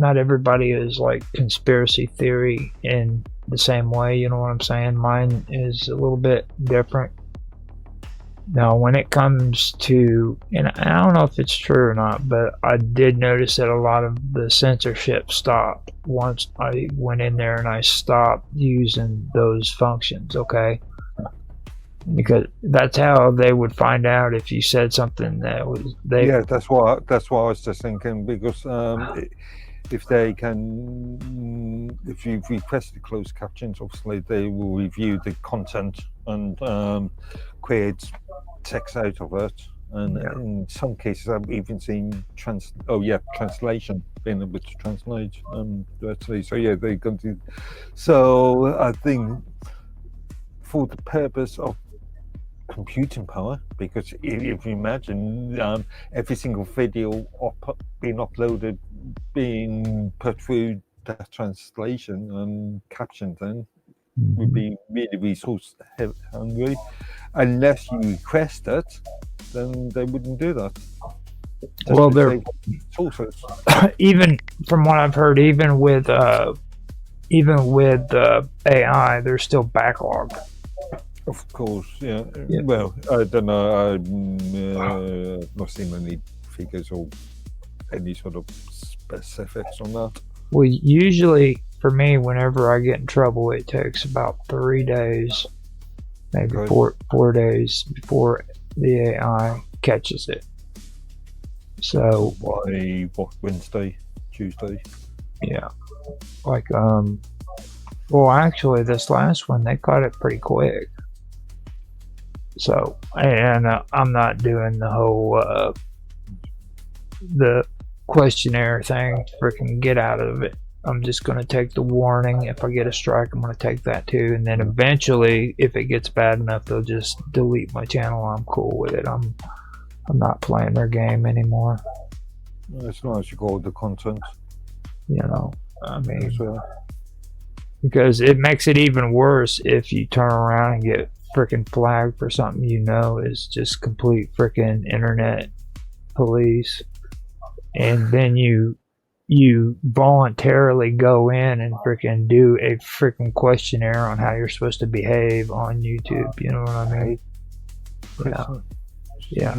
not everybody is like conspiracy theory in the same way. You know what I'm saying? Mine is a little bit different. Now, when it comes to, and I don't know if it's true or not, but I did notice that a lot of the censorship stopped once I went in there and I stopped using those functions, okay? Because that's how they would find out if you said something that was they. Yeah, that's what I was just thinking, because if they can, if you've requested closed captions, obviously they will review the content and create text out of it. And in some cases, I've even seen translation, being able to translate directly. So yeah, they're going to. So I think for the purpose of computing power, because if you imagine every single video being uploaded, being put through that translation and captioned, then would be really resource hungry. Unless you request it, then they wouldn't do that. Well, they're even from what I've heard, even with AI, they're still backlogged. Of course, yeah. Well, I don't know. I've not seen any figures or any sort of specifics on that. Well, usually for me, whenever I get in trouble, it takes about 3 days, maybe 4 days before the AI catches it. So by what, Wednesday, Tuesday? Yeah, like well, actually, this last one they caught it pretty quick. So, and I'm not doing the whole the questionnaire thing. Freaking get out of it. I'm just going to take the warning. If I get a strike, I'm going to take that too. And then eventually, if it gets bad enough, they'll just delete my channel. I'm cool with it. I'm not playing their game anymore. As long as you go with the content. You know, I mean, because it makes it even worse if you turn around and get freaking flagged for something you know is just complete freaking internet police, and then you voluntarily go in and freaking do a freaking questionnaire on how you're supposed to behave on YouTube. You know what I mean? Yeah.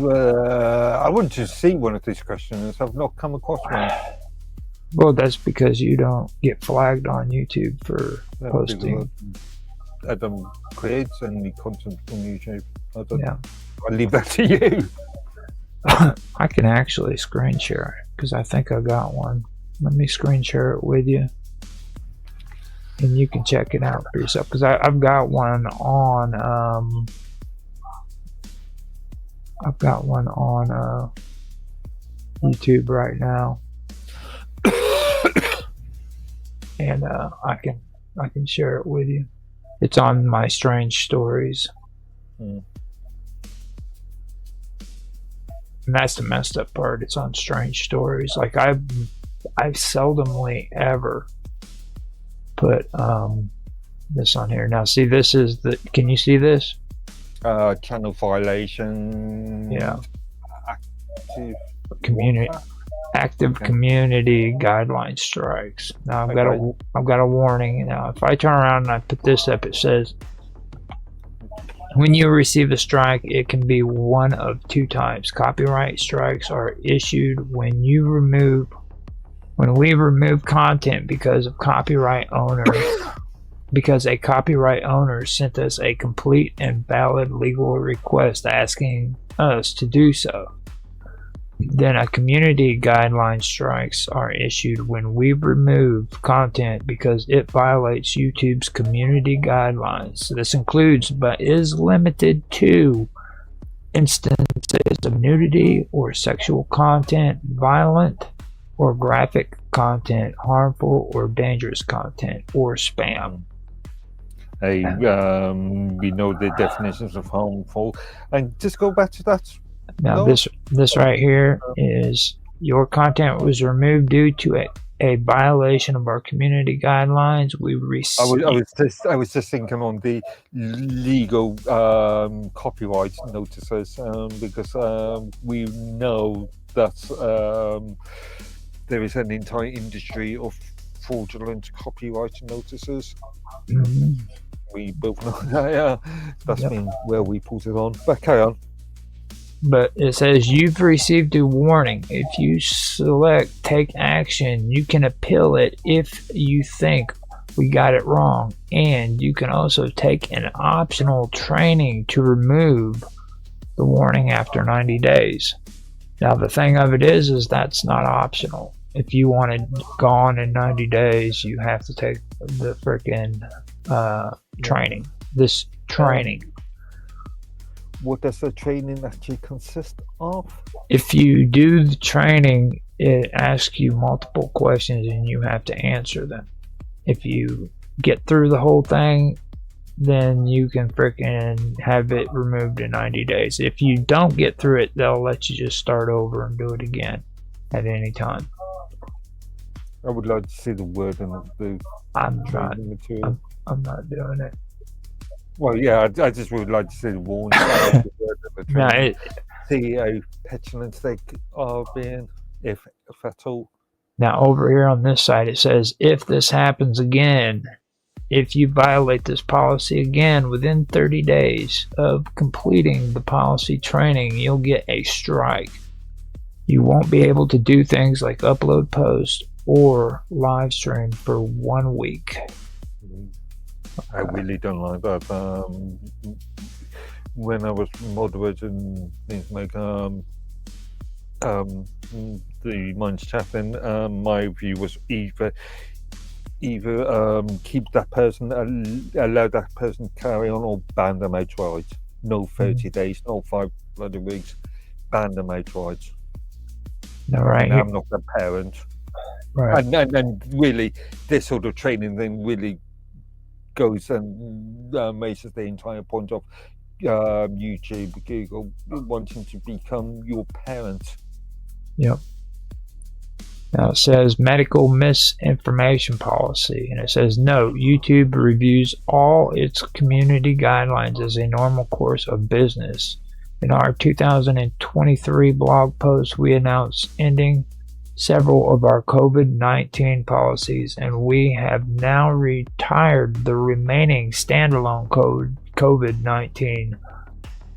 I want to see one of these questionnaires. I've not come across one. Well, that's because you don't get flagged on YouTube for posting. I don't create any content on YouTube. I'll leave that to you. I can actually screen share it because I think I got one. Let me screen share it with you, and you can check it out for yourself. Because I've got one on. I've got one on YouTube right now, and I can share it with you. It's on my strange stories. And that's the messed up part. It's on strange stories. Like I've seldomly ever put this on here. Now see, this is the, can you see this? Channel violation. Yeah. Active community guideline strikes. Now I've got a warning. Now if I turn around and I put this up, it says, when you receive a strike, it can be one of two types. Copyright strikes are issued when we remove content because a copyright owner sent us a complete and valid legal request asking us to do so. Then a community guideline strikes are issued when we remove content because it violates YouTube's community guidelines. So this includes but is limited to instances of nudity or sexual content, violent or graphic content, harmful or dangerous content, or spam. We know the definitions of harmful, and just go back to that. Now this right here is your content was removed due to a violation of our community guidelines. I was just thinking on the legal copyright notices, because we know that there is an entire industry of fraudulent copyright notices. Mhm. We both know that. That's Yep. been where we put it on. But carry on. But it says you've received a warning. If you select take action, you can appeal it if you think we got it wrong. And you can also take an optional training to remove the warning after 90 days. Now, the thing of it is that's not optional. If you want it gone in 90 days, you have to take the freaking training. This training. What does the training actually consist of? If you do the training, it asks you multiple questions and you have to answer them. If you get through the whole thing, then you can freaking have it removed in 90 days. If you don't get through it, they'll let you just start over and do it again at any time. I would like to see the wording of the I'm training material. I'm not doing it. Well, yeah, I just would like to see the warning. No, See how petulant they are being, if at all. now over here on this side it says if this happens again, if you violate this policy again within 30 days of completing the policy training, you'll get a strike. You won't be able to do things like upload posts or live stream for 1 week. I really don't like that. When I was moderating things like the Minds Chatting, my view was either keep that person, allow that person to carry on, or ban them outright. No 30 days, no 5 bloody weeks. Ban them outright. All right. I'm not a parent. Right. And really, this sort of training thing really goes and raises the entire point of YouTube, Google wanting to become your parent. Yep. Now it says medical misinformation policy, and it says no, YouTube reviews all its community guidelines as a normal course of business. In our 2023 blog post, we announced ending several of our COVID-19 policies, and we have now retired the remaining standalone COVID-19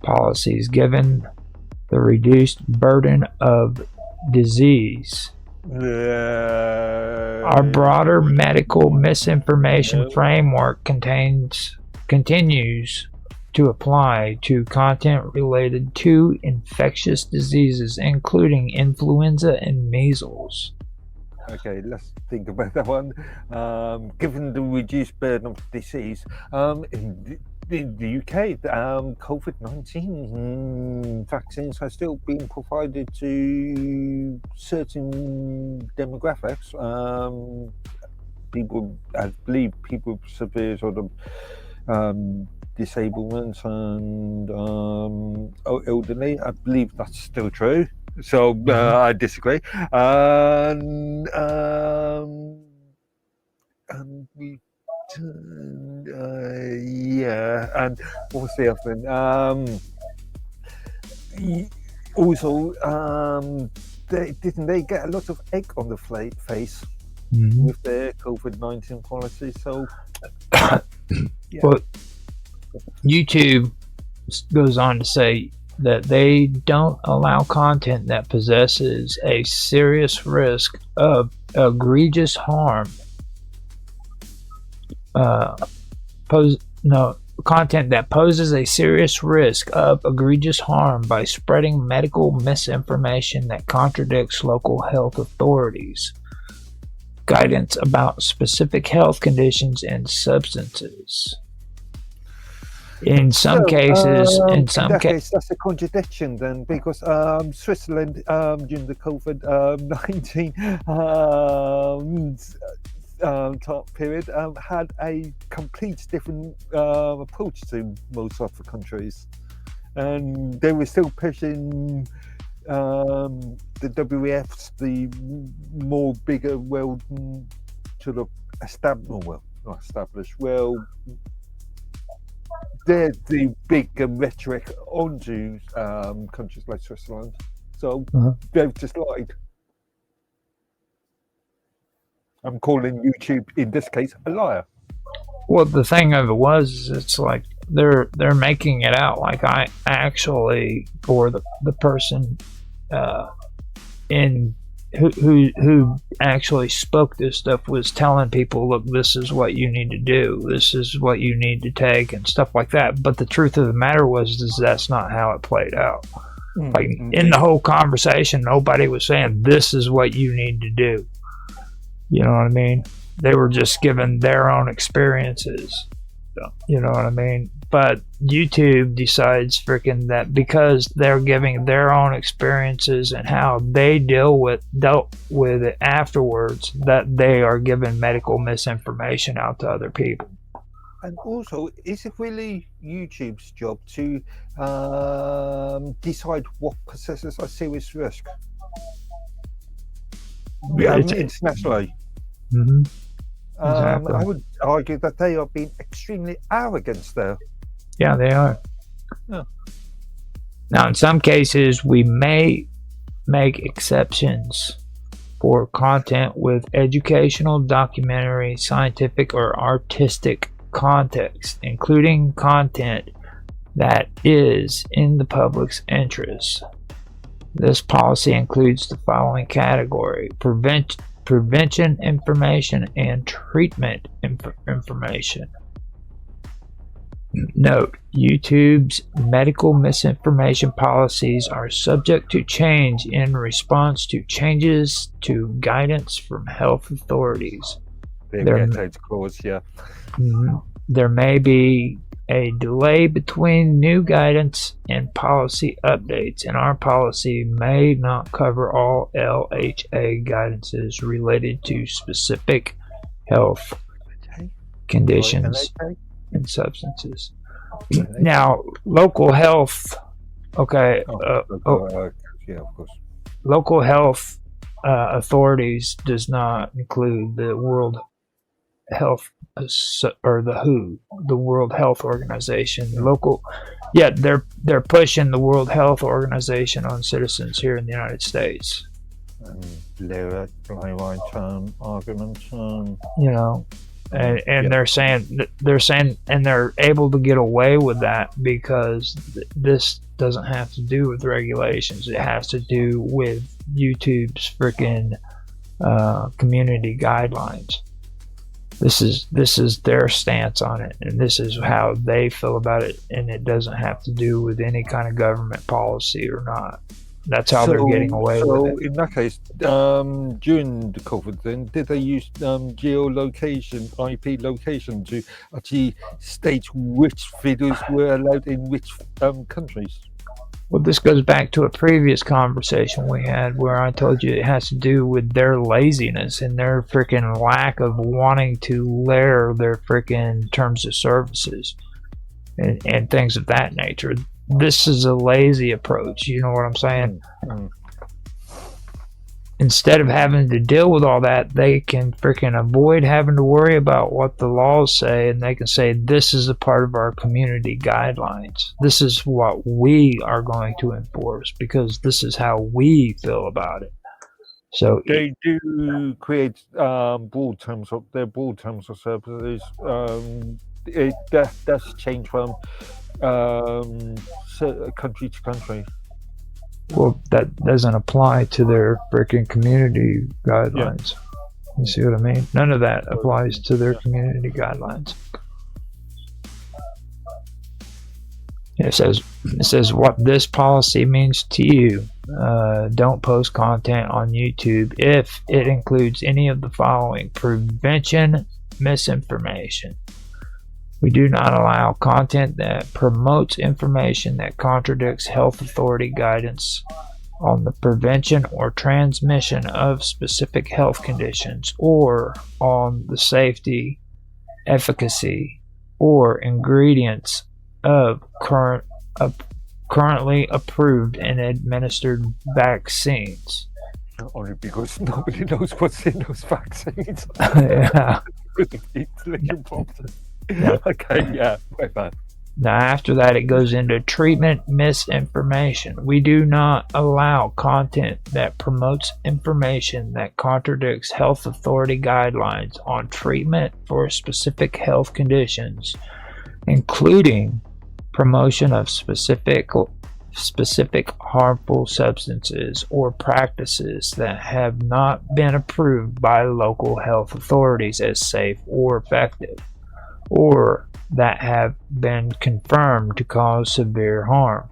policies given the reduced burden of disease. Our broader medical misinformation framework continues to apply to content related to infectious diseases, including influenza and measles. Okay, let's think about that one. Given the reduced burden of disease, in the UK, COVID-19 vaccines are still being provided to certain demographics. People, I believe, people with severe sort of disablement and elderly. I believe that's still true. So I disagree. And we. Yeah, and what was the other thing? Also, didn't they get a lot of egg on the face with their COVID-19 policy? So, yeah. Well, YouTube goes on to say that they don't allow content that possesses a serious risk of egregious harm. Content that poses a serious risk of egregious harm by spreading medical misinformation that contradicts local health authorities' guidance about specific health conditions and substances. In some cases, that's a contradiction then, because Switzerland during the COVID-19 period had a complete different approach to most other countries, and they were still pushing the WEF's, the more bigger, well, sort of they're the bigger rhetoric onto countries like Switzerland. So they've just lied. I'm calling YouTube, in this case, a liar. Well, the thing of it was, it's like they're making it out like I actually, for the person in who actually spoke this stuff, was telling people, look, this is what you need to do, this is what you need to take, and stuff like that. But the truth of the matter was, is that's not how it played out. Like, in the whole conversation, nobody was saying this is what you need to do. You know what I mean? They were just giving their own experiences. You know what I mean? But YouTube decides freaking that because they're giving their own experiences and how they dealt with it afterwards, that they are giving medical misinformation out to other people. And also, is it really YouTube's job to decide what possesses a serious risk? Internationally. Mm-hmm. Exactly. I would argue that they are being extremely arrogant there. Yeah, they are. Yeah. Now, in some cases, we may make exceptions for content with educational, documentary, scientific, or artistic context, including content that is in the public's interest. This policy includes the following category: prevention information and treatment information. Note: YouTube's medical misinformation policies are subject to change in response to changes to guidance from health authorities. There may be a delay between new guidance and policy updates, and our policy may not cover all LHA guidances related to specific health conditions and substances. Now, local health, yeah, of course. Local health authorities does not include the World Health or the WHO, the World Health Organization. They're pushing the World Health Organization on citizens here in the United States. Argument. You know. And they're saying, and they're able to get away with that because this doesn't have to do with regulations. It has to do with YouTube's freaking community guidelines. This is their stance on it, and this is how they feel about it, and it doesn't have to do with any kind of government policy or not. That's how they're getting away with it. So in that case, during the COVID thing, did they use geolocation, IP location, to actually state which videos were allowed in which countries? Well, this goes back to a previous conversation we had where I told you it has to do with their laziness and their freaking lack of wanting to layer their freaking terms of services and things of that nature. This is a lazy approach, you know what I'm saying? Instead of having to deal with all that, they can freaking avoid having to worry about what the laws say, and they can say, this is a part of our community guidelines. This is what we are going to enforce because this is how we feel about it. So they do create broad terms of services. It does change from country to country. Well, that doesn't apply to their freaking community guidelines. Yeah. You see what I mean? None of that applies to their community guidelines. It says what this policy means to you. Don't post content on YouTube if it includes any of the following: prevention misinformation. We do not allow content that promotes information that contradicts health authority guidance on the prevention or transmission of specific health conditions, or on the safety, efficacy, or ingredients of currently approved and administered vaccines. Only because nobody knows what's in those vaccines. Yeah. Yeah. Okay, yeah, whatever. Now, after that, it goes into treatment misinformation. We do not allow content that promotes information that contradicts health authority guidelines on treatment for specific health conditions, including promotion of specific harmful substances or practices that have not been approved by local health authorities as safe or effective, or that have been confirmed to cause severe harm.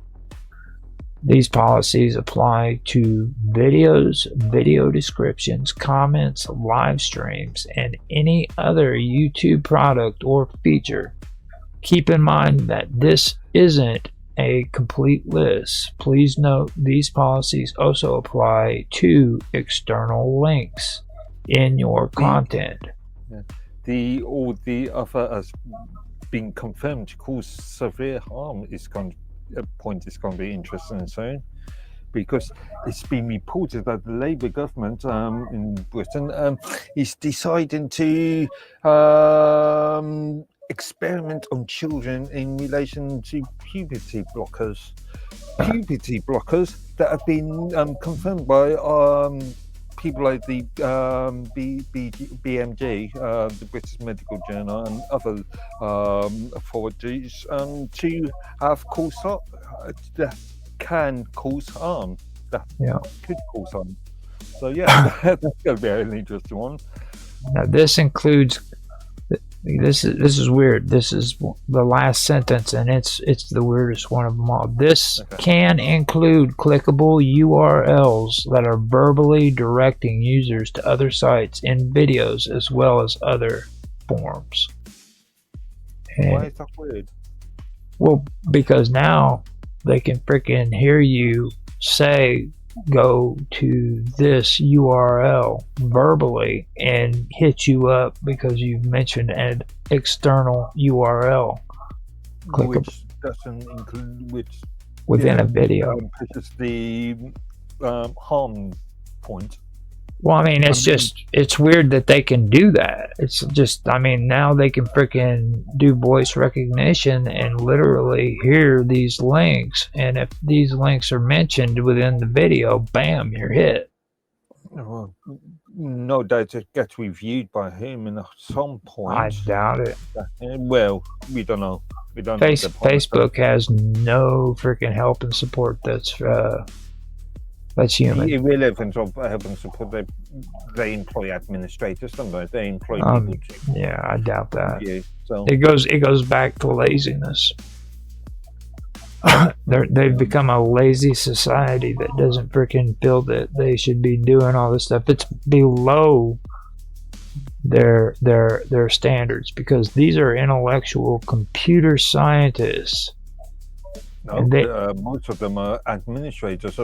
These policies apply to videos, video descriptions, comments, live streams, and any other YouTube product or feature. Keep in mind that this isn't a complete list. Please note these policies also apply to external links in your content. The other has been confirmed to cause severe harm is going to be interesting soon, because it's been reported that the Labour government in Britain is deciding to experiment on children in relation to puberty blockers. Puberty blockers that have been confirmed by people like the BMJ, the British Medical Journal, and other authorities to have caused harm, that can cause harm, that could cause harm. So yeah, that's going to be an interesting one. Now this includes. This is weird. This is the last sentence, and it's the weirdest one of them all. This can include clickable URLs that are verbally directing users to other sites in videos as well as other forms. And, why is that weird? Well, because now they can freaking hear you say, go to this URL verbally and hit you up because you've mentioned an external URL. Which doesn't include within a video. Pushes the harm point. Well, I mean, it's weird that they can do that. It's just, I mean, now they can freaking do voice recognition and literally hear these links. And if these links are mentioned within the video, bam, you're hit. Well, no doubt it gets reviewed by him at some point. I doubt it. Well, we don't know. We don't Facebook has no freaking help and support that's human. The irrelevance of help and support, they employ administrators, don't they? They employ people to. Yeah, I doubt that. Yeah, so it goes back to laziness. They've become a lazy society that doesn't freaking feel that they should be doing all this stuff. It's below their standards, because these are intellectual computer scientists. No, most of them are administrators.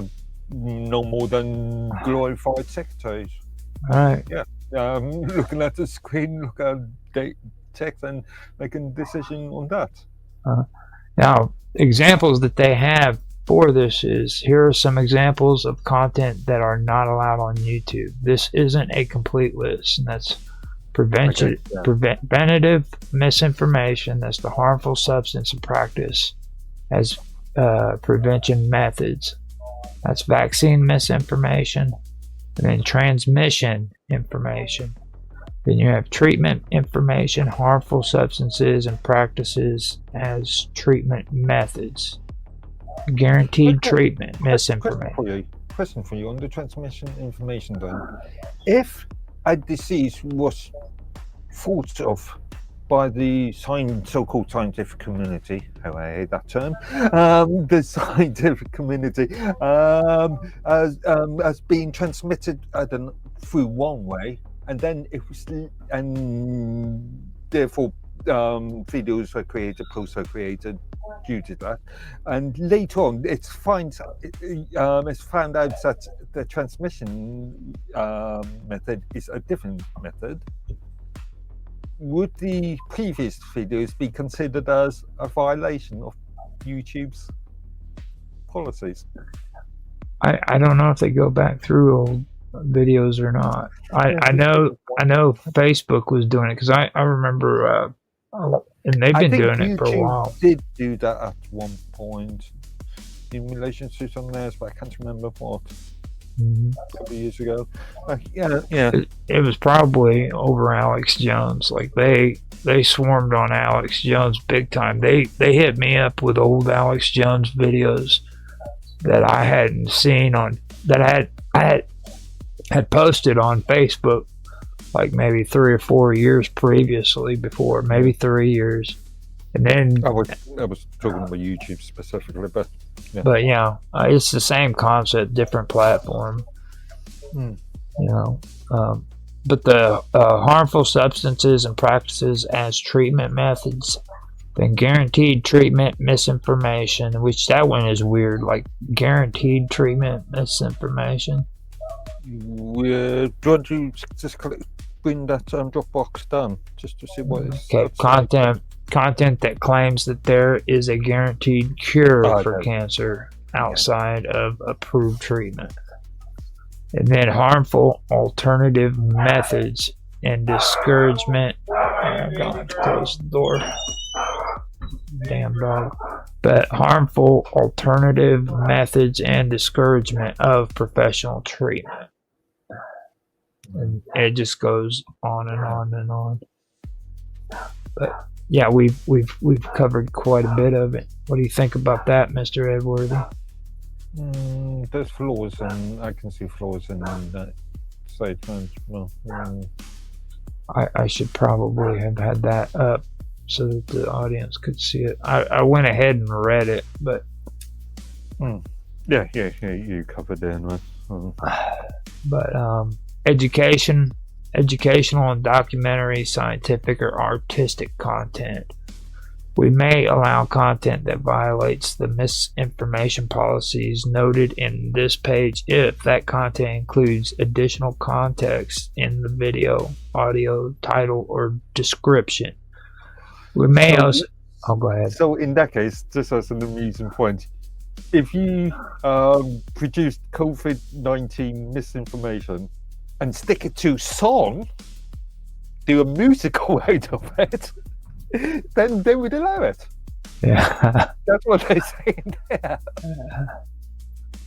No more than glorified secretaries. Right. Yeah. Looking at the screen, look at text, and making a decision on that. Now, examples that they have for this is, here are some examples of content that are not allowed on YouTube. This isn't a complete list, and that's preventative misinformation. That's the harmful substance and practice as prevention methods. That's vaccine misinformation, and then transmission information. Then you have treatment information, harmful substances and practices as treatment methods. Guaranteed treatment misinformation. Question for you on the transmission information then. If a disease was thought of by the so-called scientific community, how I hate that term, the scientific community, as being transmitted through one way, and then it was, and therefore videos were created, posts were created due to that, and later on it's found out that the transmission method is a different method. Would the previous videos be considered as a violation of YouTube's policies? I don't know if they go back through old videos or not. I know Facebook was doing it, because I remember and they've I been think doing it for a YouTube while. did do that at one point in relation to some theirs, but I can't remember what. Mhm. A couple of years ago. Yeah. It was probably over Alex Jones. Like they swarmed on Alex Jones big time. They hit me up with old Alex Jones videos that I hadn't seen on that I had posted on Facebook like maybe 3 or 4 years previously before, maybe 3 years. And then I was talking about YouTube specifically, but yeah. But it's the same concept, different platform. Mm. You know, but the harmful substances and practices as treatment methods, then guaranteed treatment misinformation, which that one is weird, like guaranteed treatment misinformation. Do you want to just bring that Dropbox down just to see what it's Content that claims that there is a guaranteed cure for okay. cancer outside of approved treatment. And then harmful alternative methods and discouragement. Oh my God, close the door. Damn dog. But harmful alternative methods and discouragement of professional treatment. And it just goes on and on and on. But yeah, we've covered quite a bit of it. What do you think about that, Mr. Edworthy? There's flaws, and I can see flaws in that statement. Well, I should probably have had that up so that the audience could see it. I went ahead and read it, but yeah, you covered it anyway. But educational and documentary, scientific, or artistic content. We may allow content that violates the misinformation policies noted in this page if that content includes additional context in the video, audio, title, or description. We may also... Oh, go ahead. So in that case, just as an amusing point, if you produced COVID-19 misinformation and stick it to song, do a musical out of it, then they would allow it. Yeah. That's what they're saying there.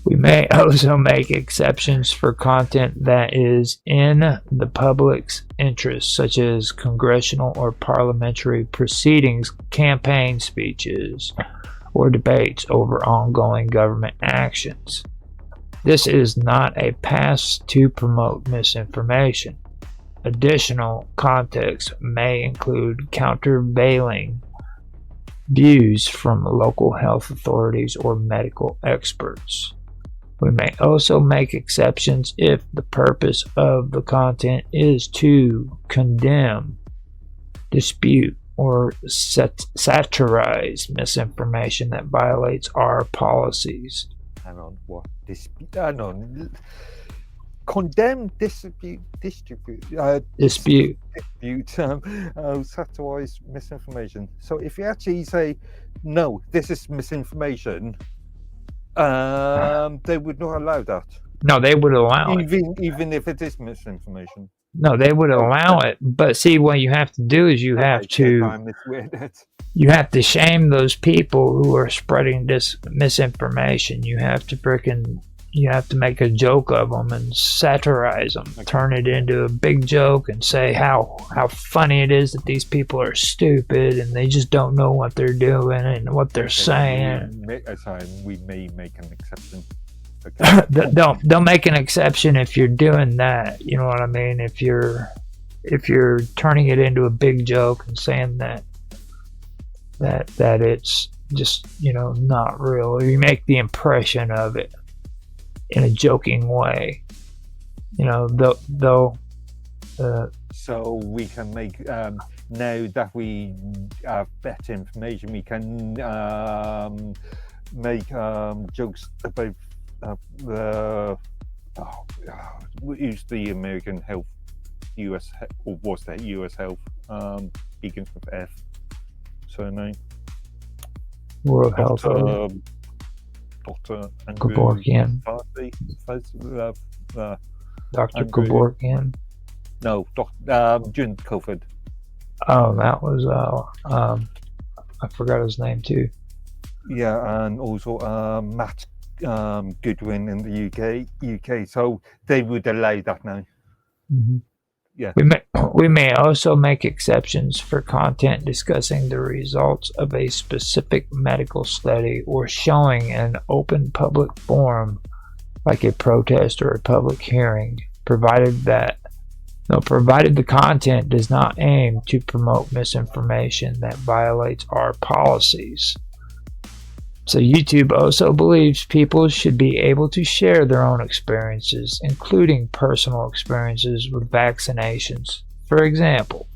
We may also make exceptions for content that is in the public's interest, such as congressional or parliamentary proceedings, campaign speeches, or debates over ongoing government actions. This is not a pass to promote misinformation. Additional context may include countervailing views from local health authorities or medical experts. We may also make exceptions if the purpose of the content is to condemn, dispute, or satirize misinformation that violates our policies. Hang on, what? Condemn, dispute, satirize misinformation. So if you actually say, no, this is misinformation, they would not allow that. No, they would allow it. Even if it is misinformation. No, they would allow it. But see, what you have to do is you have to shame those people who are spreading this misinformation. You have to make a joke of them and satirize them, turn it into a big joke and say how funny it is that these people are stupid and they just don't know what they're doing and what they're saying. We may make an exception. Okay. Don't make an exception if you're doing that. You know what I mean? If you're turning it into a big joke and saying that it's just not real, or you make the impression of it in a joking way, they'll so we can make now that we have better information, we can make jokes about use the American health, US, or was that US health, begins with F surname, World Health Dr. Kevorkian. Dr. Kevorkian. No, during COVID. Oh, that was I forgot his name too. Yeah, and also Matt Goodwin in the UK. So they would allow that now. Mm-hmm. Yeah. We may also make exceptions for content discussing the results of a specific medical study or showing an open public forum, like a protest or a public hearing, provided the content does not aim to promote misinformation that violates our policies. So YouTube also believes people should be able to share their own experiences, including personal experiences with vaccinations, for example.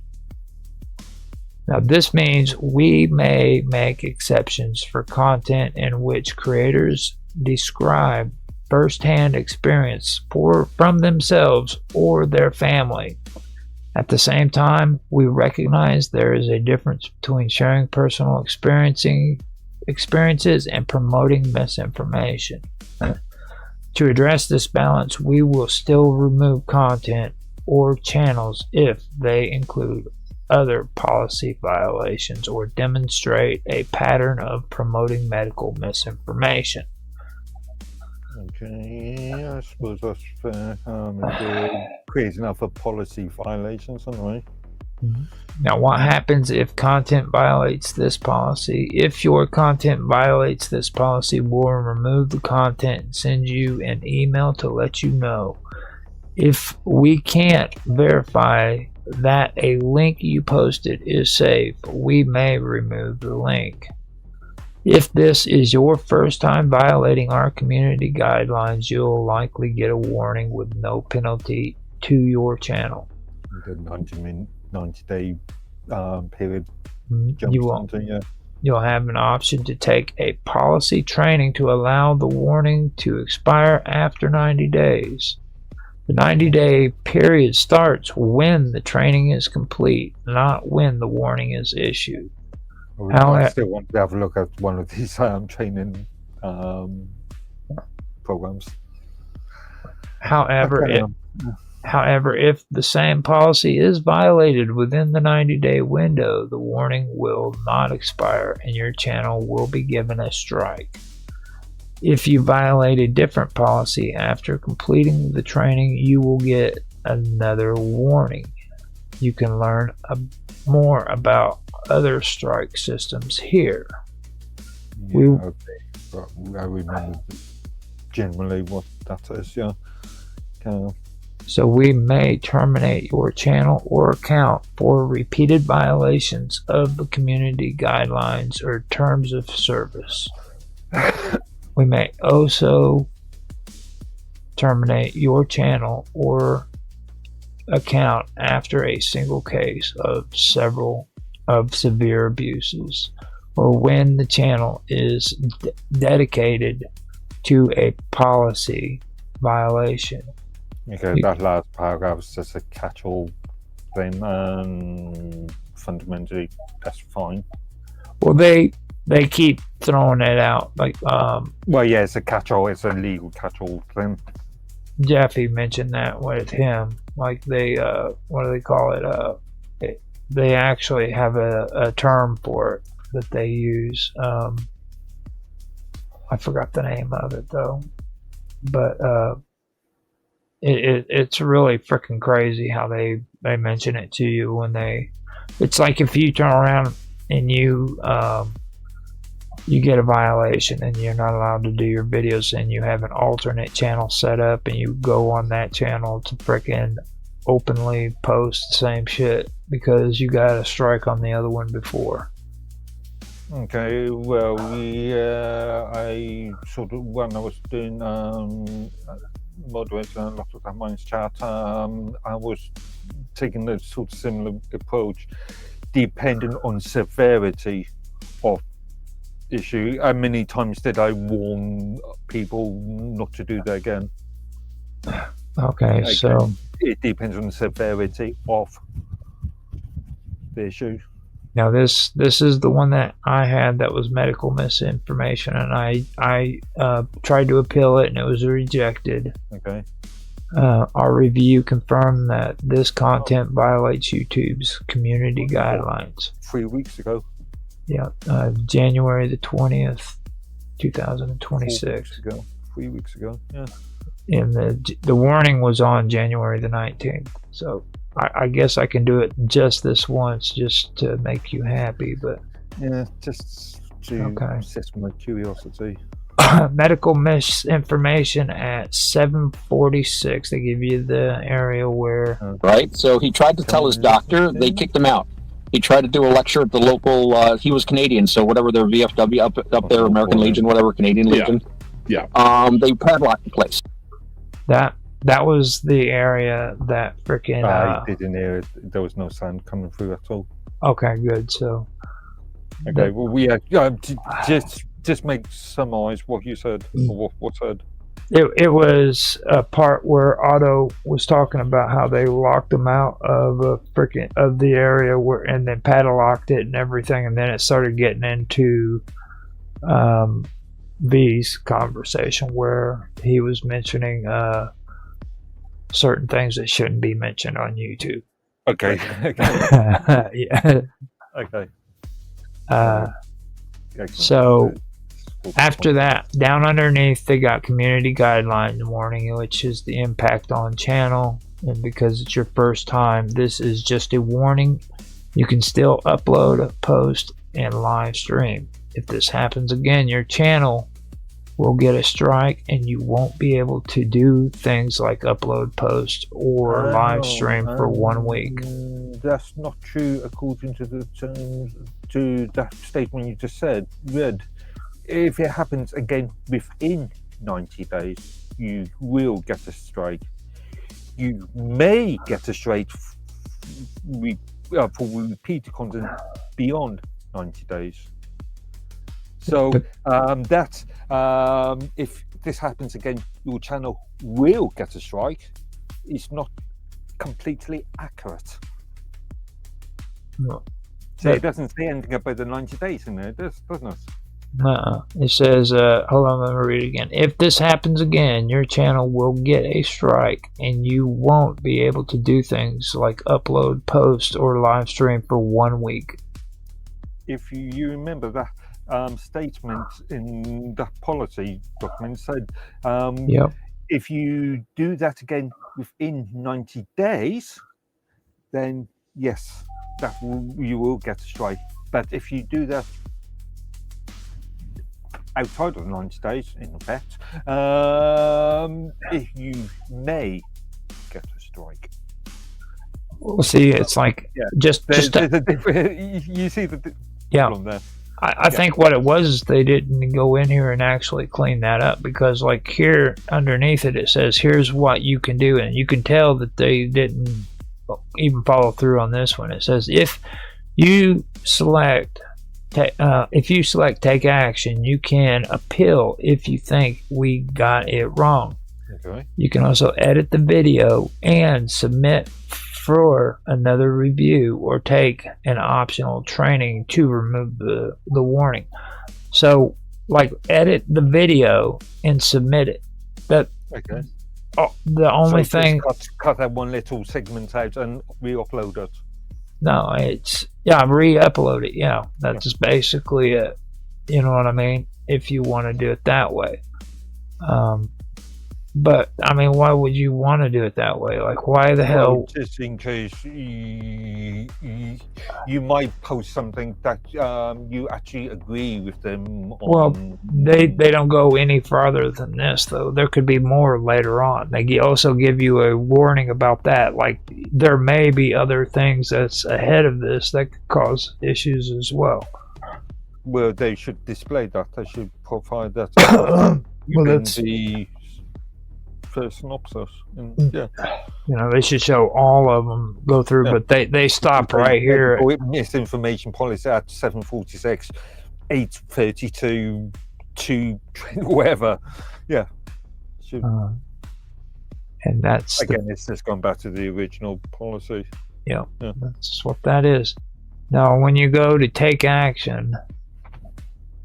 Now, this means we may make exceptions for content in which creators describe first-hand experience from themselves or their family. At the same time, we recognize there is a difference between sharing personal experiences and promoting misinformation. To address this balance, we will still remove content or channels if they include other policy violations or demonstrate a pattern of promoting medical misinformation. Okay, I suppose that's fair. If they're creating other policy violations, anyway. Now, what happens if content violates this policy? If your content violates this policy, we'll remove the content and send you an email to let you know. If we can't verify that a link you posted is safe, we may remove the link. If this is your first time violating our community guidelines, you'll likely get a warning with no penalty to your channel. The 90-day period. You'll have an option to take a policy training to allow the warning to expire after 90 days. The 90-day period starts when the training is complete, not when the warning is issued. I still want to have a look at one of these training programs. However, if the same policy is violated within the 90-day window, the warning will not expire and your channel will be given a strike. If you violate a different policy after completing the training, you will get another warning. You can learn more about other strike systems here. Yeah, I remember generally what that is, yeah. So we may terminate your channel or account for repeated violations of the community guidelines or terms of service. We may also terminate your channel or account after a single case of severe abuses, or when the channel is dedicated to a policy violation. Okay, that last paragraph is just a catch-all thing, and fundamentally that's fine. Well, they keep throwing it out like well, yeah, it's a catch-all, it's a legal catch-all thing. Jeffy mentioned that with him, like they what do they call it, they actually have a term for it that they use. I forgot the name of it though, but it's really freaking crazy how they mention it to you when it's like if you turn around and you get a violation and you're not allowed to do your videos and you have an alternate channel set up and you go on that channel to freaking openly post the same shit because you got a strike on the other one before. Okay, well, I sort of, when I was doing moderating a lot of that Minds chat, I was taking a sort of similar approach, depending on severity of issue. How many times did I warn people not to do that again? Okay, so it depends on the severity of the issue. Now this is the one that I had that was medical misinformation, and I tried to appeal it and it was rejected. Okay. Our review confirmed that this content violates YouTube's community guidelines. 3 weeks ago. Yeah, January the 20th, 4 2026. weeks ago. 3 weeks ago. Yeah. And the warning was on January the 19th. So I guess I can do it just this once, just to make you happy. But yeah, just to assess my curiosity. Medical misinformation at 7:46. They give you the area where. Right. So he tried to tell his doctor. They kicked him out. He tried to do a lecture at the local. He was Canadian, so whatever their VFW up there, American Legion, whatever, Canadian Legion. Yeah. They padlocked the place. That was the area that freaking. I didn't hear it. There was no sound coming through at all. Okay, good. So. Okay. Well, we just make summarize what you said or what said. It was a part where Otto was talking about how they locked them out of the area and then padlocked it and everything, and then it started getting into V's conversation where he was mentioning certain things that shouldn't be mentioned on YouTube. Okay. Yeah. Okay. So after that, down underneath, they got community guideline warning, which is the impact on channel. And because it's your first time, this is just a warning. You can still upload, post, and live stream. If this happens again, your channel will get a strike and you won't be able to do things like upload, post, or live stream for 1 week. That's not true according to the terms, to that statement you just said. If it happens again within 90 days, you will get a strike. You may get a strike for repeated content beyond 90 days. So if this happens again, your channel will get a strike. It's not completely accurate. No. So it doesn't say anything about the 90 days in there, doesn't it? It says, hold on, let me read it again. If this happens again, your channel will get a strike and you won't be able to do things like upload, post, or live stream for 1 week. If you remember that statement in that policy document said, if you do that again within 90 days, then yes, you will get a strike. But if you do that outside of 90 days, in effect, if you may get a strike. Well, see, it's like you see the problem there. I think what it was is they didn't go in here and actually clean that up, because like here underneath it says here's what you can do, and you can tell that they didn't even follow through on this one. It says if you select take action, you can appeal if you think we got it wrong. Okay. You can also edit the video and submit for another review or take an optional training to remove the warning. So like edit the video and submit it. The only thing, cut that one little segment out and re-upload it. No, it's re-upload it. Yeah, that's basically it. You know what I mean? If you want to do it that way. But I mean, why would you want to do it that way? Like, why the hell? Just in case you might post something that you actually agree with them on. Well, they don't go any farther than this, though. There could be more later on. They also give you a warning about that. Like, there may be other things that's ahead of this that could cause issues as well. Well, they should display that. They should provide that. That's the first synopsis. They should show all of them go through, but they stop right here. Misinformation policy at 746, 832, 2, whatever. Yeah. And that's it's just gone back to the original policy. Yeah, that's what that is. Now, when you go to take action,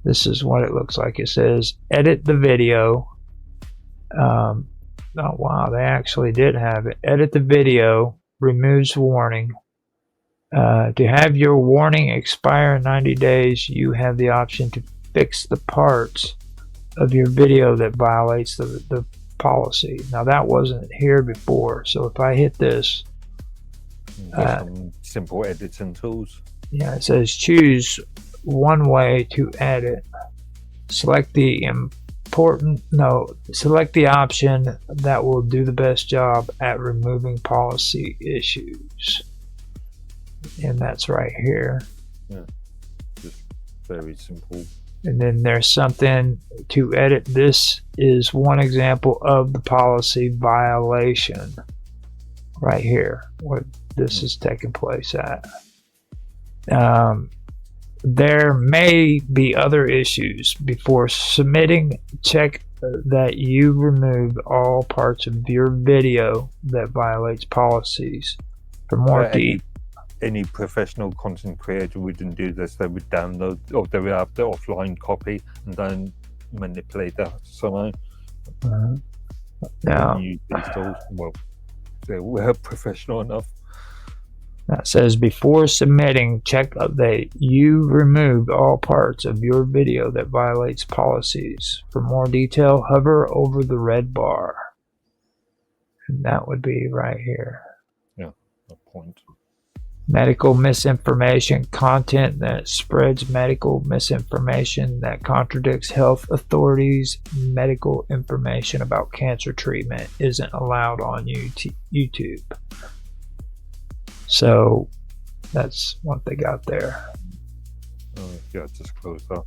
this is what it looks like. It says edit the video. Oh, wow, they actually did have it. Edit the video, removes warning. To have your warning expire in 90 days, you have the option to fix the parts of your video that violates the policy. Now, that wasn't here before, so if I hit this, some simple editing tools. yeah, it says choose one way to edit. Select the option that will do the best job at removing policy issues. And that's right here. Yeah, just very simple. And then there's something to edit. This is one example of the policy violation right here, where this is taking place at. There may be other issues. Before submitting, check that you removed all parts of your video that violates policies. For more any professional content creator wouldn't do this. They would download, or they would have the offline copy and then manipulate that somehow. Now, use these tools. Well, they were professional enough. That says before submitting, check that you removed all parts of your video that violates policies. For more detail, hover over the red bar. And that would be right here. Yeah, a point. Medical misinformation, content that spreads medical misinformation that contradicts health authorities' medical information about cancer treatment isn't allowed on YouTube. So that's what they got there. Yeah, just close that.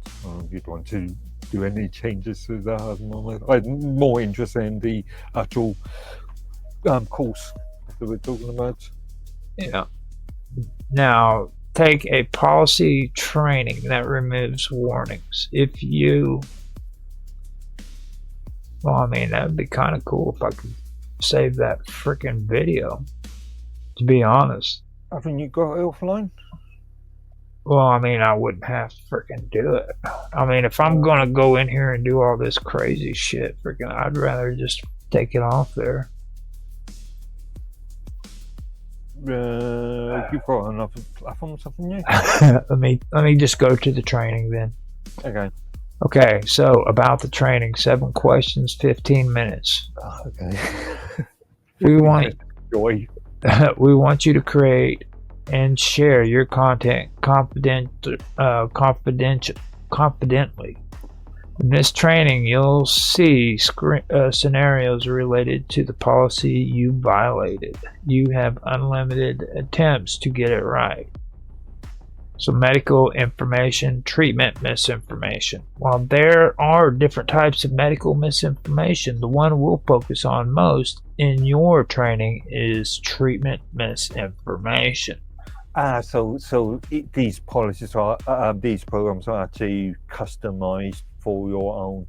You'd want to do any changes to that at the moment. I'm more interested in the actual course that we're talking about. Yeah. Now, take a policy training that removes warnings. If you, well, I mean, that would be kind of cool if I could save that freaking video, to be honest. Haven't you got it offline? Well, I mean, I wouldn't have to freaking do it. I mean, if I'm going to go in here and do all this crazy shit, freaking, I'd rather just take it off there. You've got another platform or something new? let me just go to the training then. Okay, so about the training, 7 questions, 15 minutes. Okay. We want Joy. we want you to create and share your content confidently. In this training, you'll see scenarios related to the policy you violated. You have unlimited attempts to get it right. So medical information, treatment misinformation. While there are different types of medical misinformation, the one we'll focus on most in your training is treatment misinformation. So these policies are, these programs are actually customized for your own.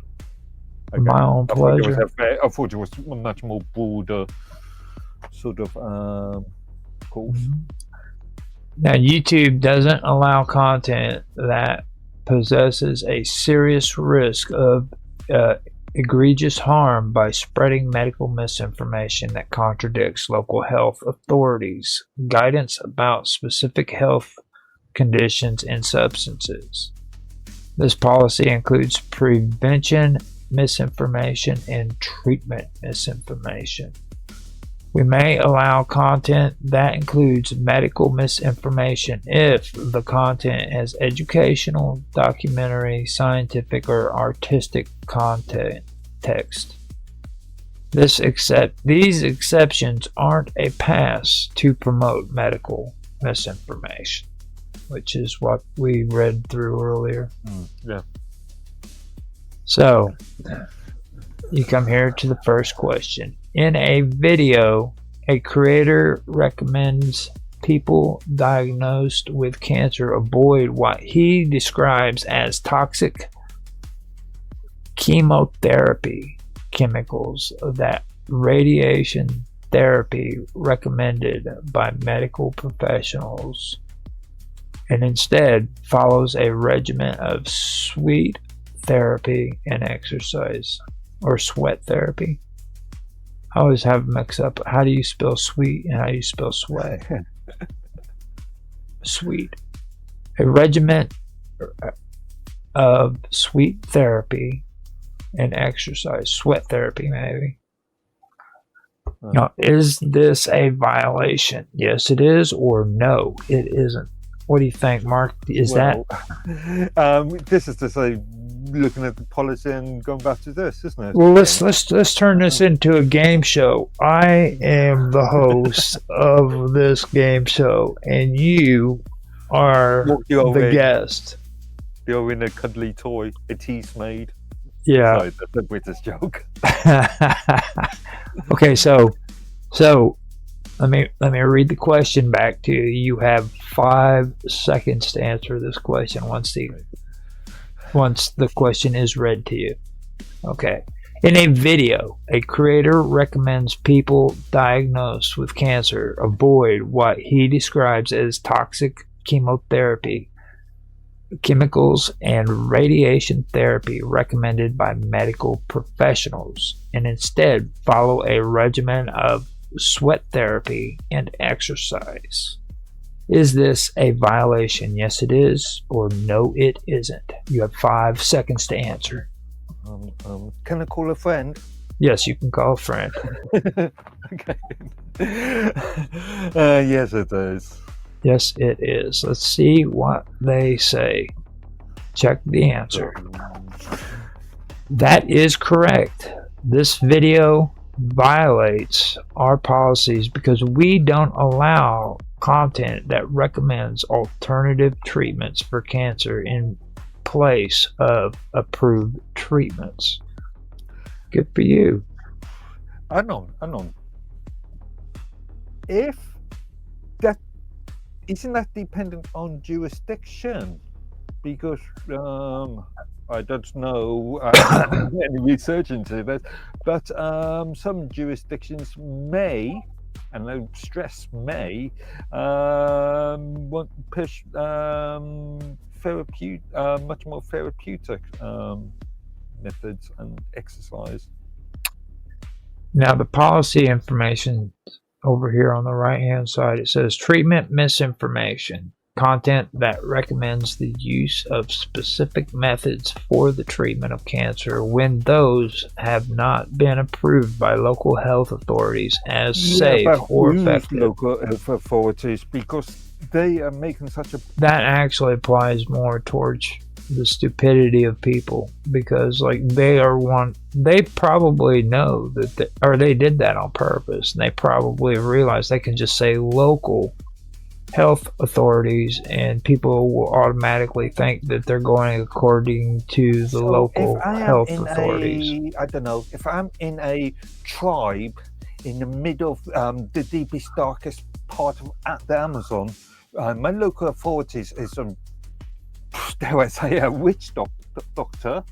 Okay. My own pleasure. I thought it was a much more broader sort of course. Mm-hmm. Now, YouTube doesn't allow content that possesses a serious risk of egregious harm by spreading medical misinformation that contradicts local health authorities' guidance about specific health conditions and substances. This policy includes prevention misinformation and treatment misinformation. We may allow content that includes medical misinformation if the content has educational, documentary, scientific, or artistic context. These exceptions aren't a pass to promote medical misinformation, which is what we read through earlier. Yeah. So, you come here to the first question. In a video, a creator recommends people diagnosed with cancer avoid what he describes as toxic chemotherapy chemicals that radiation therapy recommended by medical professionals, and instead follows a regimen of sweet therapy and exercise, or sweat therapy. I always have mixed up. How do you spell sweet and how do you spell sweat? Sweet. A regimen of sweet therapy and exercise. Sweat therapy, maybe. Now, is this a violation? Yes, it is, or no, it isn't. What do you think, Mark? This is to say, looking at the policy and going back to this, isn't it? Well, let's turn this into a game show. I am the host of this game show, and you are the guest. You're in a cuddly toy, a tease made. Yeah, sorry, that's a British joke. Okay, so let me read the question back to you. You have 5 seconds to answer this question once the question is read to you. Okay. In a video, a creator recommends people diagnosed with cancer avoid what he describes as toxic chemotherapy, chemicals, and radiation therapy recommended by medical professionals, and instead follow a regimen of sweat therapy and exercise. Is this a violation? Yes, it is, or no, it isn't. You have 5 seconds to answer. Can I call a friend? Yes, you can call a friend. Okay. Yes, it is. Yes, it is. Let's see what they say. Check the answer. That is correct. This video violates our policies because we don't allow content that recommends alternative treatments for cancer in place of approved treatments. Good for you. I know. If that isn't that dependent on jurisdiction, because I don't know any research into that, but some jurisdictions may, and I stress may, want to push much more therapeutic methods and exercise. Now the policy information over here on the right hand side, it says treatment misinformation. Content that recommends the use of specific methods for the treatment of cancer when those have not been approved by local health authorities as safe or effective. Local health authorities, because they are making such a... That actually applies more towards the stupidity of people, because like they probably know that or they did that on purpose, and they probably realize they can just say local health authorities and people will automatically think that they're going according to the local health authorities. I don't know, if I'm in a tribe in the middle of the deepest, darkest part of the Amazon, my local authorities is dare I say, a witch doctor.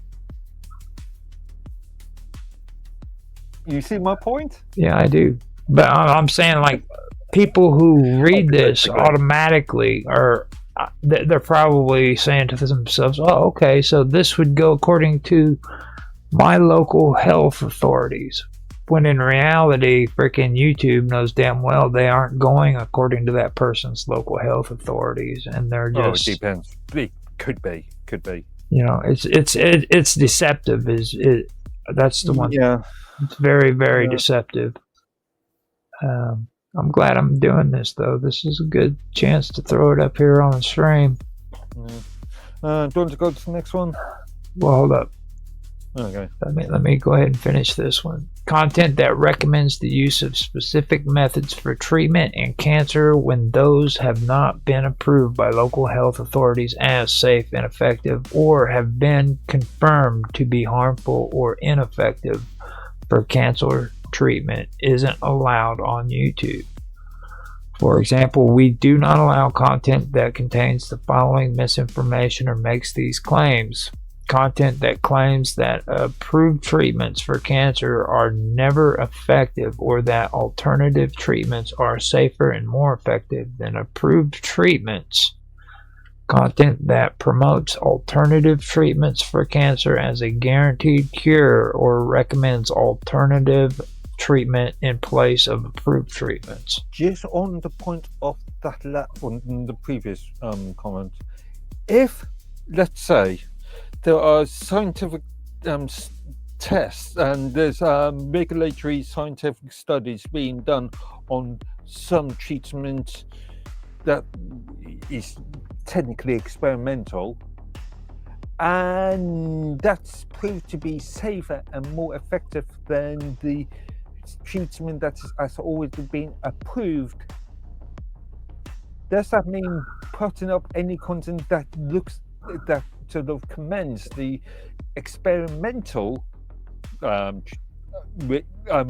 You see my point? Yeah, I do. But I'm saying, like, people who read this automatically are, they're probably saying to themselves, oh, okay, so this would go according to my local health authorities. When in reality, freaking YouTube knows damn well they aren't going according to that person's local health authorities, and they're just... Oh, it depends. Could be. You know, it's deceptive. That's the one. Yeah. It's very, very deceptive. I'm glad I'm doing this, though. This is a good chance to throw it up here on the stream. Do you want to go to the next one? Well, hold up. Okay. Let me go ahead and finish this one. Content that recommends the use of specific methods for treatment in cancer when those have not been approved by local health authorities as safe and effective, or have been confirmed to be harmful or ineffective for cancer treatment, isn't allowed on YouTube. For example, we do not allow content that contains the following misinformation or makes these claims. Content that claims that approved treatments for cancer are never effective, or that alternative treatments are safer and more effective than approved treatments. Content that promotes alternative treatments for cancer as a guaranteed cure, or recommends alternative treatment in place of approved treatments. Just on the point of that, on the previous comment, if, let's say, there are scientific tests and there's regulatory scientific studies being done on some treatment that is technically experimental, and that's proved to be safer and more effective than the treatment that has always been approved, does that mean putting up any content that sort of commends the experimental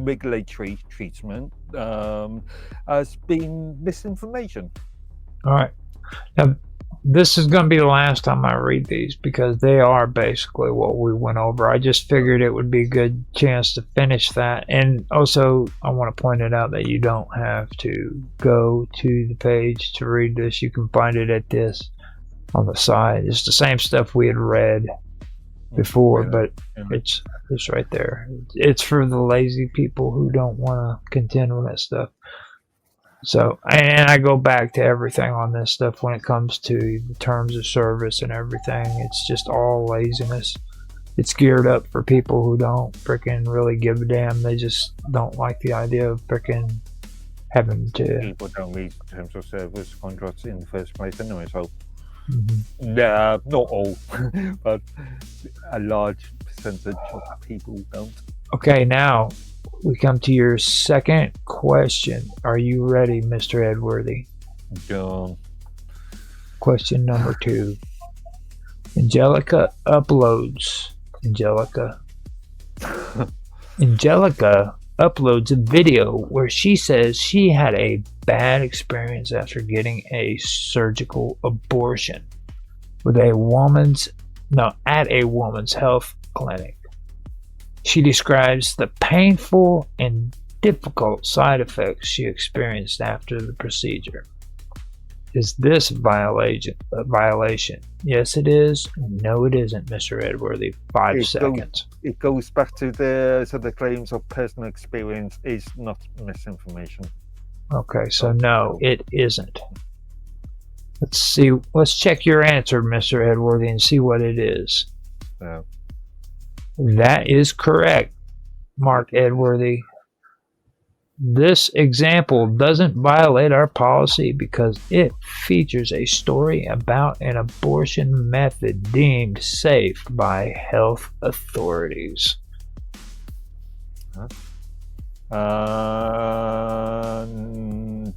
regulatory treatment as being misinformation? All right. Now, this is going to be the last time I read these because they are basically what we went over. I just figured it would be a good chance to finish that. And also, I want to point it out that you don't have to go to the page to read this. You can find it at this on the side. It's the same stuff we had read before, but it's right there. It's for the lazy people who don't want to contend with that stuff. So, and I go back to everything on this stuff when it comes to the terms of service and everything. It's just all laziness. It's geared up for people who don't freaking really give a damn. They just don't like the idea of freaking having to. People don't read terms of service contracts in the first place anyway, so. Mm-hmm. Yeah, not all, but a large percentage of people don't. Okay, now we come to your second question. Are you ready, Mr. Edworthy? Yeah. Question number 2. Angelica uploads a video where she says she had a bad experience after getting a surgical abortion at a woman's health clinic. She describes the painful and difficult side effects she experienced after the procedure. Is this a violation? Yes, it is. No, it isn't, Mr. Edworthy. 5 seconds. It goes back to the claims of personal experience is not misinformation. Okay, so no, it isn't. Let's see. Let's check your answer, Mr. Edworthy, and see what it is. Yeah. That is correct, Mark Edworthy. This example doesn't violate our policy because it features a story about an abortion method deemed safe by health authorities.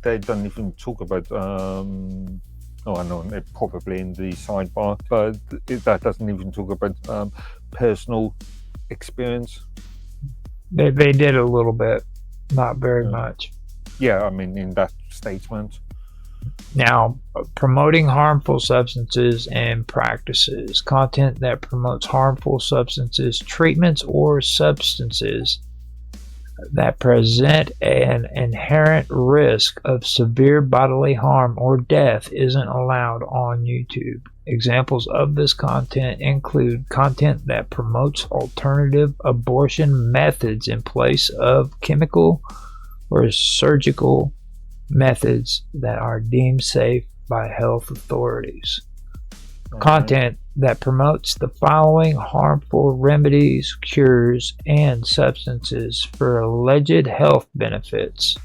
They don't even talk about I know it probably in the sidebar, but that doesn't even talk about personal experience. They did a little bit, not very much. Yeah, I mean in that statement. Now, promoting harmful substances and practices. Content that promotes harmful substances, treatments, or substances that present an inherent risk of severe bodily harm or death isn't allowed on YouTube. Examples of this content include content that promotes alternative abortion methods in place of chemical or surgical methods that are deemed safe by health authorities. Content that promotes the following harmful remedies, cures, and substances for alleged health benefits: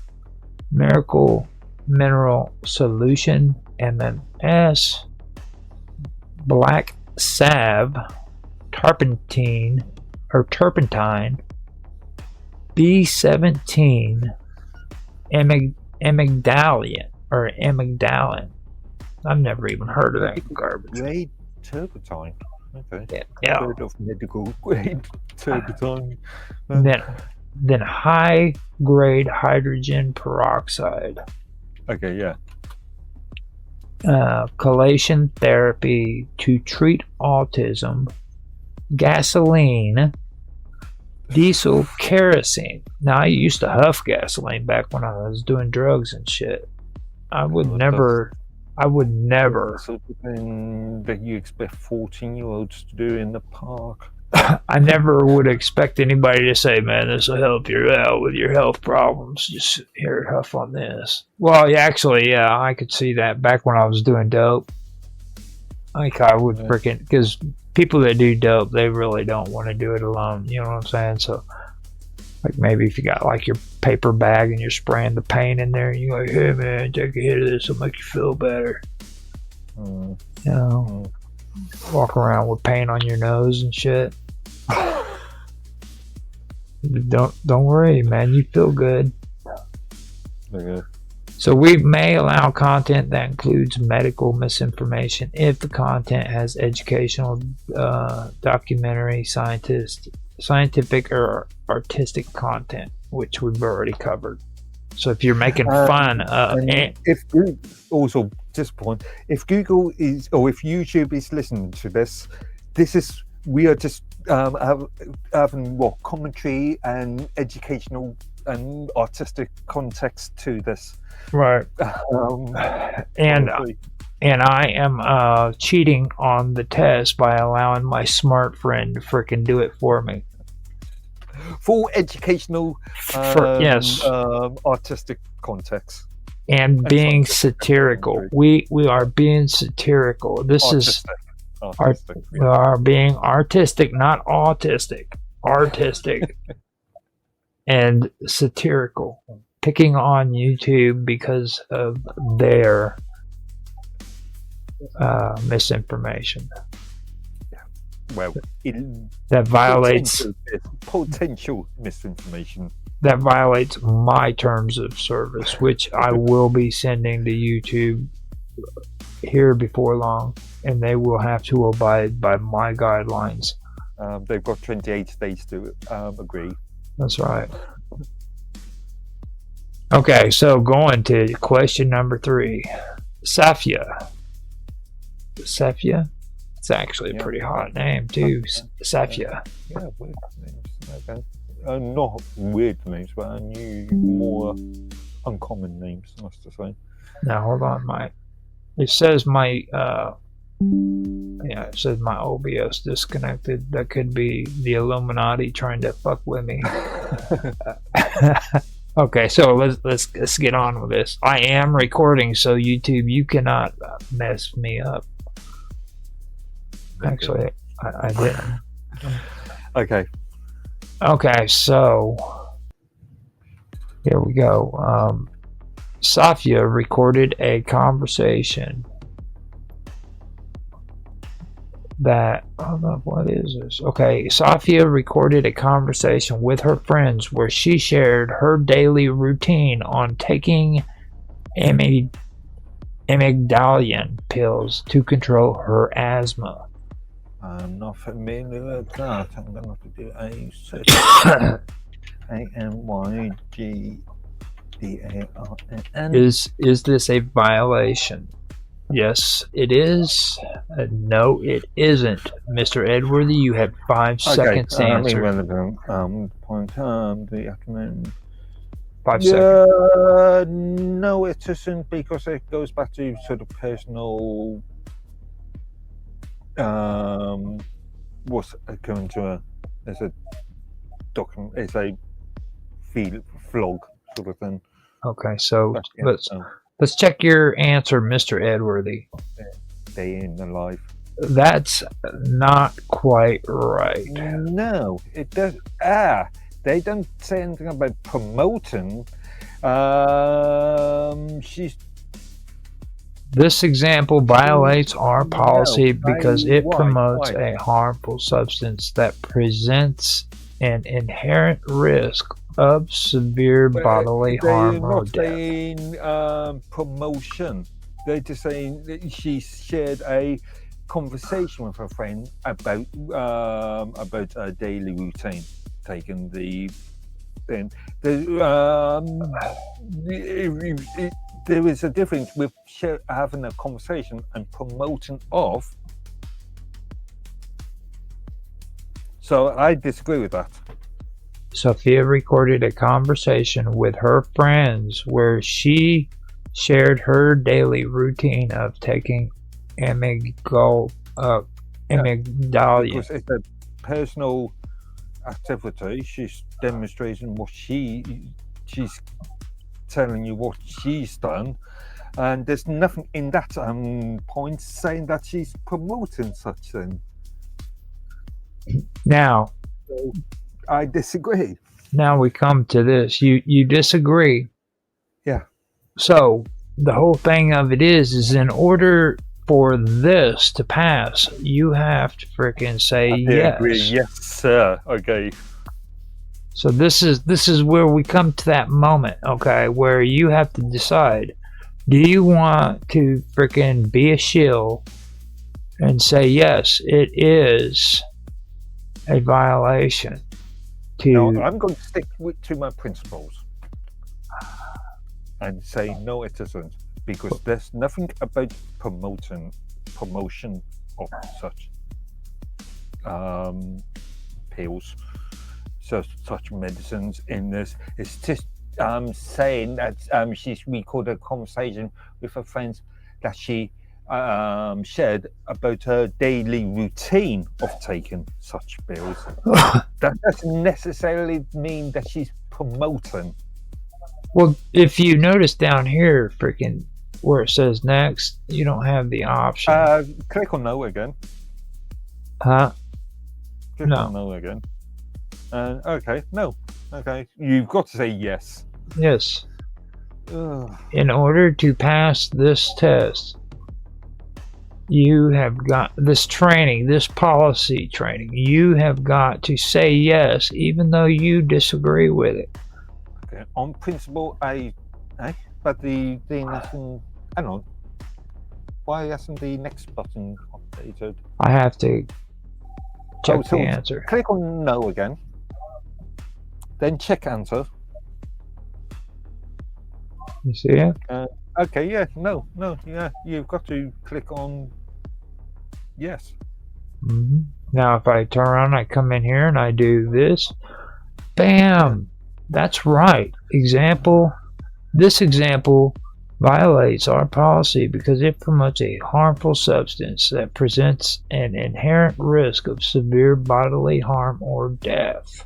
Miracle Mineral Solution, MMS, Black Salve, Turpentine, B17, amygdalin. I've never even heard of that garbage. Grade turpentine. Okay. Yeah. Heard of medical grade turpentine. Then high grade hydrogen peroxide. Okay, yeah. Chelation therapy to treat autism. Gasoline. Diesel kerosene. Now, I used to huff gasoline back when I was doing drugs and shit. I would never. Sort of thing that you expect 14-year-olds to do in the park. I never would expect anybody to say, man, this will help you out with your health problems. Just here, huff on this. Well, yeah, actually, yeah, I could see that back when I was doing dope. Like, I would freaking, because people that do dope, they really don't want to do it alone. You know what I'm saying? So, like, maybe if you got, like, your paper bag and you're spraying the paint in there, and you're like, hey, man, take a hit of this, it'll make you feel better. You know? Walk around with paint on your nose and shit. Don't worry, man. You feel good. Okay. So we may allow content that includes medical misinformation if the content has educational, documentary, scientific, or artistic content, which we've already covered. So if you're making fun of, if also just point, if Google is or if YouTube is listening to this, we are just having what commentary and educational and artistic context to this, right? And I am cheating on the test by allowing my smart friend to frickin' do it for me. For educational, yes, artistic context and being satirical. We are being satirical. This artistic. We are being artistic, not autistic. Artistic and satirical. Picking on YouTube because of their misinformation. Well, that violates potential misinformation. That violates my terms of service, which I will be sending to YouTube here before long, and they will have to abide by my guidelines. They've got 28 days to agree. That's right. Okay, so going to question number 3. Safia. It's actually a pretty hot name too. Safia. Yeah, weird names. Okay. Not weird names, but more uncommon names, I must say. Now hold on, it says my OBS disconnected. That could be the Illuminati trying to fuck with me. Okay, so let's get on with this. I am recording, so YouTube, you cannot mess me up. Actually, I didn't. Okay, so here we go. Safia recorded a conversation that, what is this? Okay, Safia recorded a conversation with her friends where she shared her daily routine on taking amygdalin pills to control her asthma. I'm not familiar with that. I'm going to have to do a search. AMYGDARN. Is this a violation? Yes, it is. No, it isn't. Mr. Edworthy, you have 5 seconds to answer. Point. The acronym. 5 seconds. No, it isn't, because it goes back to sort of personal. What's going to it's a document? It's a vlog sort of thing. Okay, so let's check your answer, Mr. Edworthy. Day in the life. That's not quite right. No, it does. They don't say anything about promoting. This example violates our policy because it promotes a harmful substance that presents an inherent risk of severe bodily harm or death. They're not saying promotion. They're just saying that she shared a conversation with her friend about a daily routine, taking the thing. There is a difference with having a conversation and promoting of. So I disagree with that. Safia recorded a conversation with her friends where she shared her daily routine of taking amygdalin. Because it's a personal activity. She's demonstrating what she's telling you what she's done, and there's nothing in that point saying that she's promoting such thing. Now, So I disagree. now we come to this. You disagree. Yeah. So the whole thing of it is in order for this to pass, you have to freaking say yes. Agree. Yes, sir. Okay. So this is where we come to that moment, okay, where you have to decide: do you want to freaking be a shill and say yes, it is a violation? No, I'm going to stick to my principles and say no, it isn't, because there's nothing about promotion of such pills, such medicines in this. It's just saying that she's recorded a conversation with her friends that she shared about her daily routine of taking such pills. That doesn't necessarily mean that she's promoting. Well, if you notice down here, freaking where it says next, you don't have the option. Click on no again. Huh? Click No. on no again. Okay, no. Okay, you've got to say yes. Yes. Ugh. In order to pass this test, you have got this training, this policy training. You have got to say yes, even though you disagree with it. Okay, on principle, but the nothing. Hang on. Why hasn't the next button updated? I have to check so the answer. Click on no again. Then check answer. You see it? Okay, yeah, no, yeah, you've got to click on yes. Mm-hmm. Now, if I turn around, I come in here and I do this. Bam! That's right. This example violates our policy because it promotes a harmful substance that presents an inherent risk of severe bodily harm or death.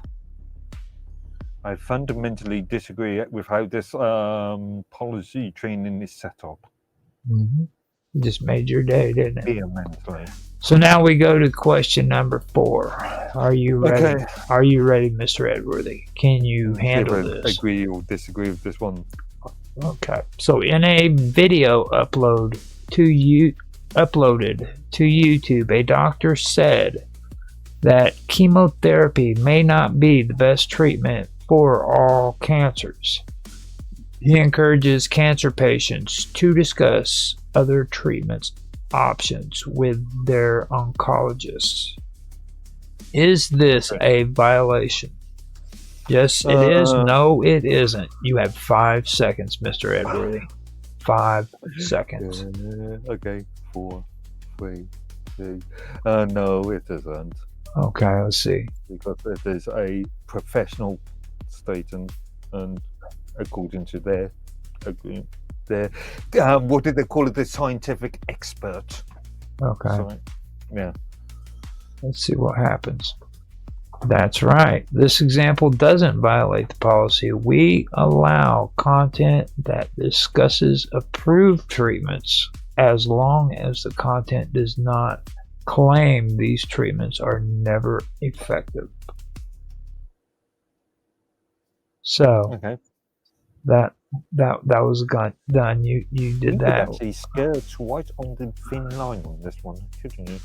I fundamentally disagree with how this policy training is set up. Mm-hmm. Just made your day, didn't it? Vehemently. So now we go to question number 4. Are you ready? Okay. Are you ready, Mr. Edworthy? Can you handle this? Agree or disagree with this one? Okay. So in a video uploaded to YouTube, a doctor said that chemotherapy may not be the best treatment for all cancers. He encourages cancer patients to discuss other treatment options with their oncologists. Is this a violation? Yes, it is. No, it isn't. You have 5 seconds, Mr. Edworthy. 5 seconds. Okay, 4, 3, 2. No, it isn't. Okay, let's see. Because it is a professional statement, and according to their agreement, what did they call it? The scientific expert. Okay. Sorry. Yeah. Let's see what happens. That's right. This example doesn't violate the policy. We allow content that discusses approved treatments as long as the content does not claim these treatments are never effective. So Okay. that was done. You did that. Actually skirts right on the thin line on this one, couldn't you?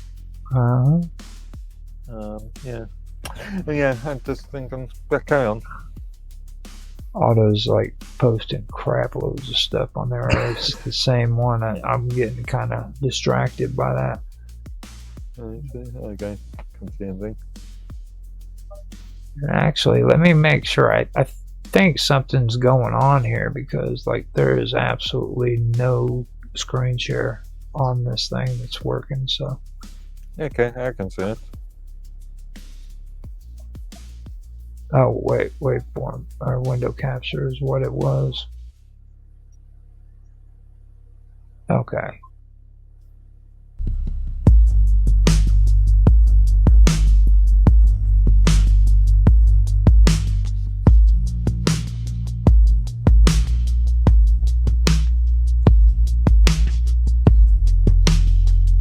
Yeah. Yeah, I just think carry on. Otto's like posting crap loads of stuff on there. It's the same one. I'm getting kind of distracted by that. Okay, can't see anything. Actually, let me make sure. I think something's going on here because like there is absolutely no screen share on this thing that's working. So Okay, I can see it. oh wait for him. Our window capture is what it was. Okay,